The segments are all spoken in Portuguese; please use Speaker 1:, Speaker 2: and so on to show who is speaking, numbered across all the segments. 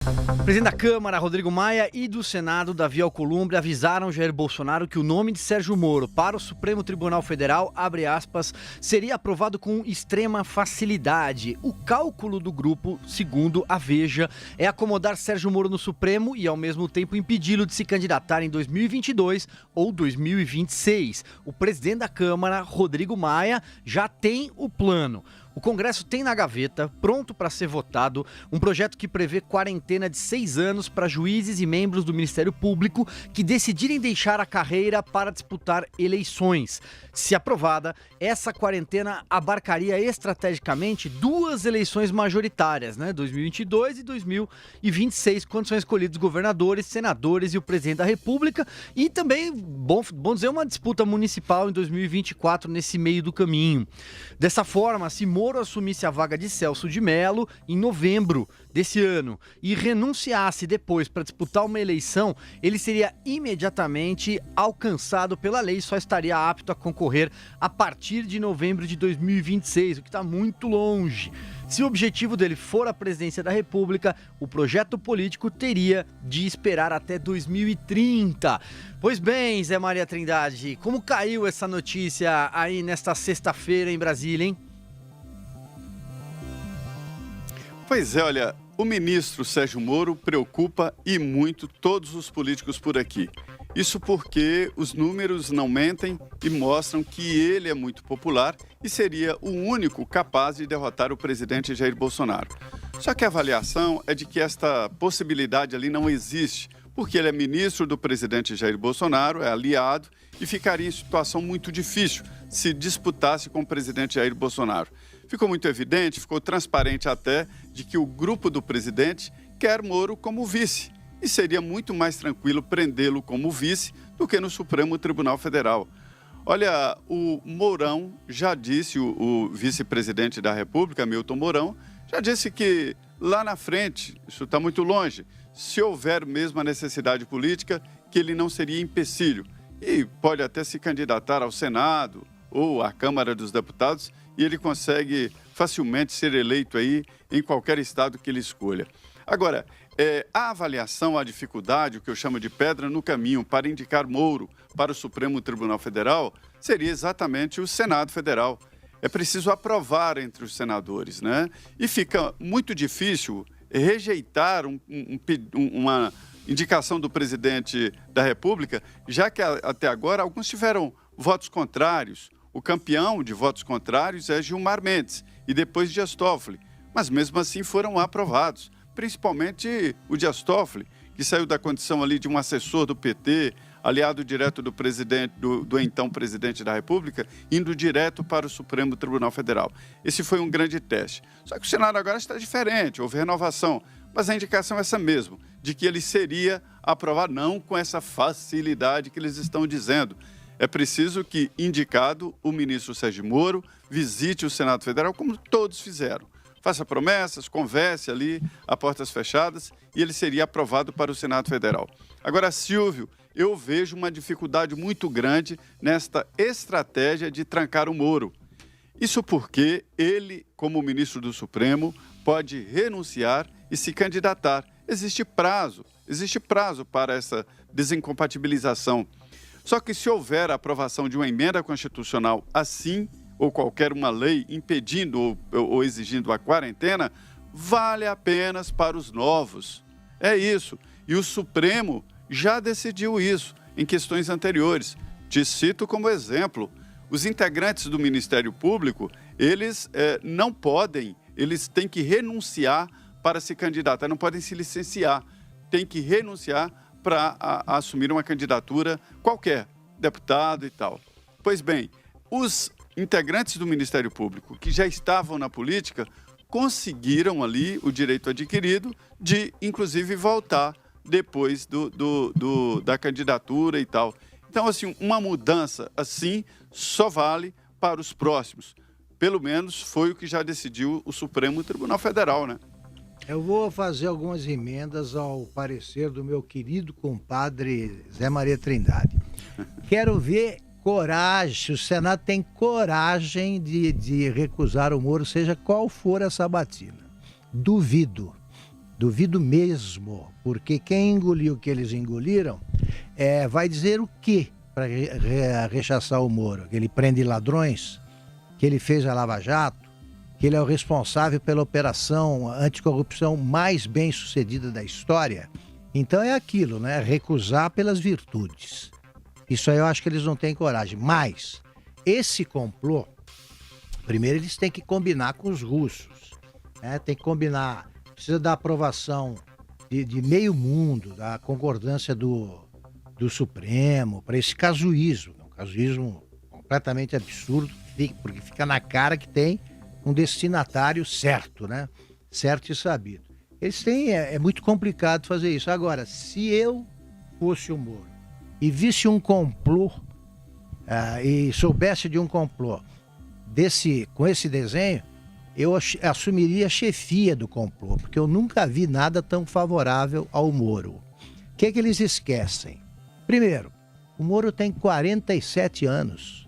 Speaker 1: O presidente da Câmara, Rodrigo Maia, e do Senado, Davi Alcolumbre, avisaram Jair Bolsonaro que o nome de Sérgio Moro para o Supremo Tribunal Federal, abre aspas, seria aprovado com extrema facilidade. O cálculo do grupo, segundo a Veja, é acomodar Sérgio Moro no Supremo e, ao mesmo tempo, impedi-lo de se candidatar em 2022 ou 2026. O presidente da Câmara, Rodrigo Maia, já tem o plano. O Congresso tem na gaveta, pronto para ser votado, um projeto que prevê quarentena de 6 anos para juízes e membros do Ministério Público que decidirem deixar a carreira para disputar eleições. Se aprovada, essa quarentena abarcaria estrategicamente 2 eleições majoritárias, 2022 e 2026, quando são escolhidos governadores, senadores e o presidente da República, e também, bom dizer, uma disputa municipal em 2024 nesse meio do caminho. Dessa forma, se Moro assumisse a vaga de Celso de Mello em novembro desse ano e renunciasse depois para disputar uma eleição, ele seria imediatamente alcançado pela lei e só estaria apto a concorrer a partir de novembro de 2026, o que está muito longe. Se o objetivo dele for a presidência da República, o projeto político teria de esperar até 2030. Pois bem, Zé Maria Trindade, como caiu essa notícia aí nesta sexta-feira em Brasília, hein?
Speaker 2: Pois é, olha, o ministro Sérgio Moro preocupa e muito todos os políticos por aqui. Isso porque os números não mentem e mostram que ele é muito popular e seria o único capaz de derrotar o presidente Jair Bolsonaro. Só que a avaliação é de que esta possibilidade ali não existe, porque ele é ministro do presidente Jair Bolsonaro, é aliado e ficaria em situação muito difícil se disputasse com o presidente Jair Bolsonaro. Ficou muito evidente, ficou transparente até, de que o grupo do presidente quer Moro como vice. E seria muito mais tranquilo prendê-lo como vice do que no Supremo Tribunal Federal. Olha, o Mourão já disse, o vice-presidente da República, Milton Mourão, já disse que lá na frente, isso está muito longe, se houver mesmo a necessidade política, que ele não seria empecilho. E pode até se candidatar ao Senado ou à Câmara dos Deputados, e ele consegue facilmente ser eleito aí em qualquer estado que ele escolha. Agora, a avaliação, a dificuldade, o que eu chamo de pedra no caminho para indicar Moro para o Supremo Tribunal Federal, seria exatamente o Senado Federal. É preciso aprovar entre os senadores, E fica muito difícil rejeitar uma indicação do presidente da República, já que até agora alguns tiveram votos contrários. O campeão de votos contrários é Gilmar Mendes e depois Dias Toffoli, mas mesmo assim foram aprovados, principalmente o Dias Toffoli, que saiu da condição ali de um assessor do PT, aliado direto do presidente, do então presidente da República, indo direto para o Supremo Tribunal Federal. Esse foi um grande teste. Só que o Senado agora está diferente, houve renovação, mas a indicação é essa mesmo, de que ele seria aprovado, não com essa facilidade que eles estão dizendo. É preciso que, indicado, o ministro Sérgio Moro visite o Senado Federal, como todos fizeram. Faça promessas, converse ali, a portas fechadas, e ele seria aprovado para o Senado Federal. Agora, Silvio, eu vejo uma dificuldade muito grande nesta estratégia de trancar o Moro. Isso porque ele, como ministro do Supremo, pode renunciar e se candidatar. Existe prazo para essa desincompatibilização. Só que se houver a aprovação de uma emenda constitucional assim, ou qualquer uma lei impedindo ou exigindo a quarentena, vale apenas para os novos. É isso. E o Supremo já decidiu isso em questões anteriores. Te cito como exemplo. Os integrantes do Ministério Público, eles não podem, eles têm que renunciar para se candidatar, não podem se licenciar, têm que renunciar para assumir uma candidatura qualquer, deputado e tal. Pois bem, os integrantes do Ministério Público que já estavam na política conseguiram ali o direito adquirido de, inclusive, voltar depois da candidatura e tal. Então, assim, uma mudança assim só vale para os próximos. Pelo menos foi o que já decidiu o Supremo Tribunal Federal,
Speaker 3: Eu vou fazer algumas emendas ao parecer do meu querido compadre Zé Maria Trindade. Quero ver coragem, se o Senado tem coragem de recusar o Moro, seja qual for a sabatina. Duvido. Duvido mesmo, porque quem engoliu o que eles engoliram vai dizer o quê para rechaçar o Moro? Que ele prende ladrões, que ele fez a Lava Jato, que ele é o responsável pela operação anticorrupção mais bem sucedida da história. Então é aquilo, né? Recusar pelas virtudes. Isso aí eu acho que eles não têm coragem. Mas esse complô, primeiro eles têm que combinar com os russos, né? Tem que combinar, precisa da aprovação de meio mundo, da concordância do Supremo, para esse casuísmo. Um casuísmo completamente absurdo, porque fica na cara que tem um destinatário certo, né? Certo e sabido. Eles têm, é muito complicado fazer isso. Agora, se eu fosse o Moro e visse um complô e soubesse de um complô com esse desenho, eu assumiria a chefia do complô, porque eu nunca vi nada tão favorável ao Moro. O que é que eles esquecem? Primeiro, o Moro tem 47 anos.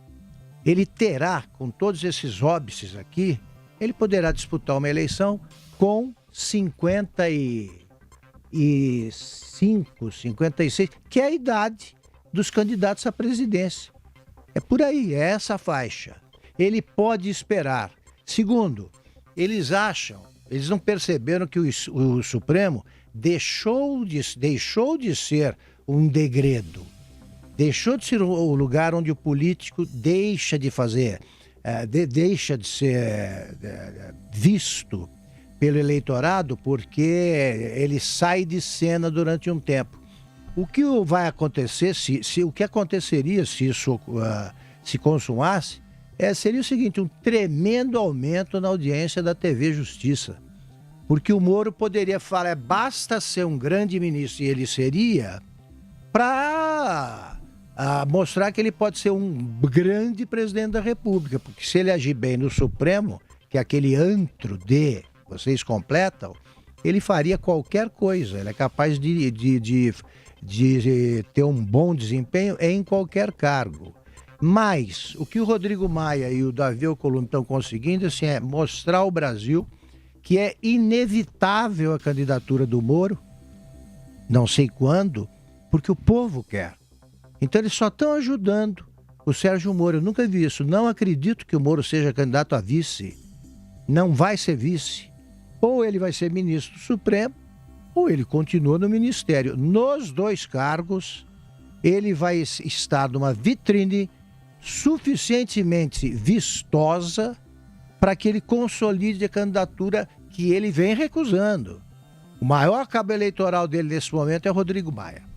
Speaker 3: Ele terá, com todos esses óbices aqui, ele poderá disputar uma eleição com 55, 56, que é a idade dos candidatos à presidência. É por aí, é essa faixa. Ele pode esperar. Segundo, eles não perceberam que o Supremo deixou de ser um degredo. Deixou de ser o lugar onde o político deixa de ser visto pelo eleitorado, porque ele sai de cena durante um tempo. O que vai acontecer, o que aconteceria se isso se consumasse, seria o seguinte: um tremendo aumento na audiência da TV Justiça. Porque o Moro poderia falar, basta ser um grande ministro, e ele seria, para mostrar que ele pode ser um grande presidente da República. Porque se ele agir bem no Supremo, que é aquele antro vocês completam, ele faria qualquer coisa. Ele é capaz de ter um bom desempenho em qualquer cargo. Mas o que o Rodrigo Maia e o Davi Alcolumbre estão conseguindo assim, é mostrar ao Brasil que é inevitável a candidatura do Moro, não sei quando, porque o povo quer. Então eles só estão ajudando o Sérgio Moro. Eu nunca vi isso. Não acredito que o Moro seja candidato a vice. Não vai ser vice. Ou ele vai ser ministro do Supremo, ou ele continua no ministério. Nos dois cargos, ele vai estar numa vitrine suficientemente vistosa para que ele consolide a candidatura que ele vem recusando. O maior cabo eleitoral dele nesse momento é Rodrigo Maia.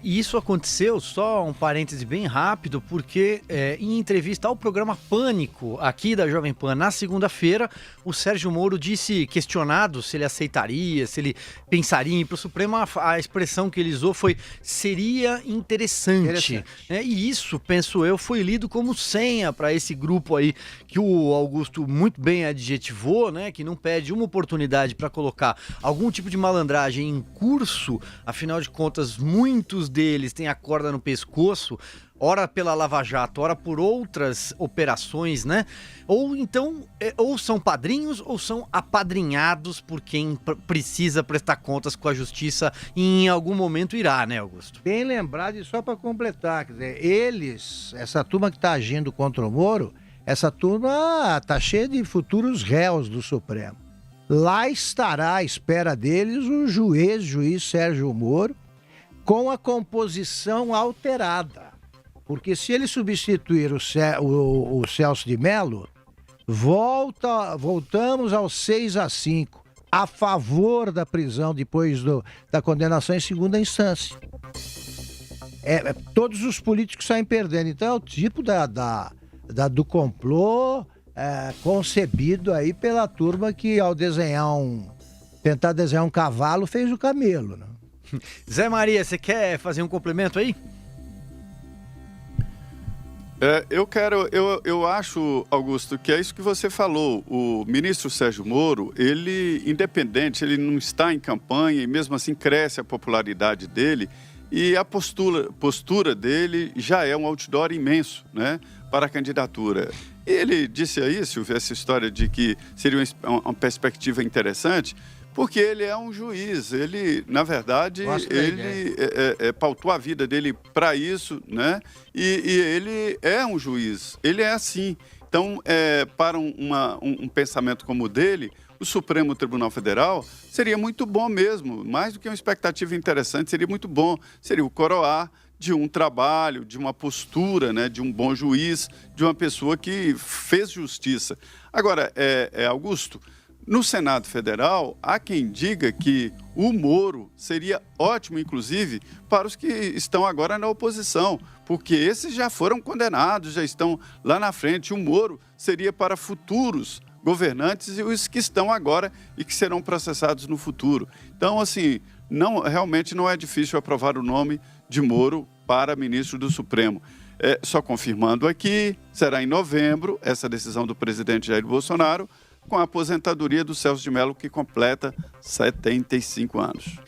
Speaker 1: E isso aconteceu, só um parêntese bem rápido, porque em entrevista ao programa Pânico, aqui da Jovem Pan, na segunda-feira, o Sérgio Moro disse, questionado se ele aceitaria, se ele pensaria em ir para o Supremo, a expressão que ele usou foi, seria interessante. E isso, penso eu, foi lido como senha para esse grupo aí, que o Augusto muito bem adjetivou, né, que não pede uma oportunidade para colocar algum tipo de malandragem em curso, afinal de contas, muitos deles têm a corda no pescoço, ora pela Lava Jato, ora por outras operações, né? Ou então, ou são padrinhos ou são apadrinhados por quem precisa prestar contas com a justiça e em algum momento irá, né, Augusto?
Speaker 3: Bem lembrado, e só para completar, quer dizer, essa turma que está agindo contra o Moro, essa turma está cheia de futuros réus do Supremo. Lá estará à espera deles o juiz Sérgio Moro, com a composição alterada. Porque se ele substituir o Celso de Mello, voltamos aos 6-5, a favor da prisão depois da condenação em segunda instância. Todos os políticos saem perdendo. Então é o tipo do complô concebido aí pela turma que, ao tentar desenhar um cavalo, fez o camelo, né?
Speaker 1: Zé Maria, você quer fazer um complemento aí?
Speaker 2: Eu acho, Augusto, que é isso que você falou. O ministro Sérgio Moro, ele, independente, ele não está em campanha e mesmo assim cresce a popularidade dele e a postura dele já é um outdoor imenso, né, para a candidatura. Ele disse aí, Silvio, essa história de que seria uma perspectiva interessante, Porque ele é um juiz, ele, na verdade,
Speaker 3: Gosto da
Speaker 2: ele pautou a vida dele para isso, né? E ele é um juiz, ele é assim. Então, para um pensamento como o dele, o Supremo Tribunal Federal seria muito bom mesmo, mais do que uma expectativa interessante, seria muito bom, seria o coroar de um trabalho, de uma postura, né, de um bom juiz, de uma pessoa que fez justiça. Agora, Augusto, no Senado Federal, há quem diga que o Moro seria ótimo, inclusive, para os que estão agora na oposição, porque esses já foram condenados, já estão lá na frente. O Moro seria para futuros governantes e os que estão agora e que serão processados no futuro. Então, assim, realmente não é difícil aprovar o nome de Moro para ministro do Supremo. Só confirmando aqui, será em novembro essa decisão do presidente Jair Bolsonaro, com a aposentadoria do Celso de Mello, que completa 75 anos.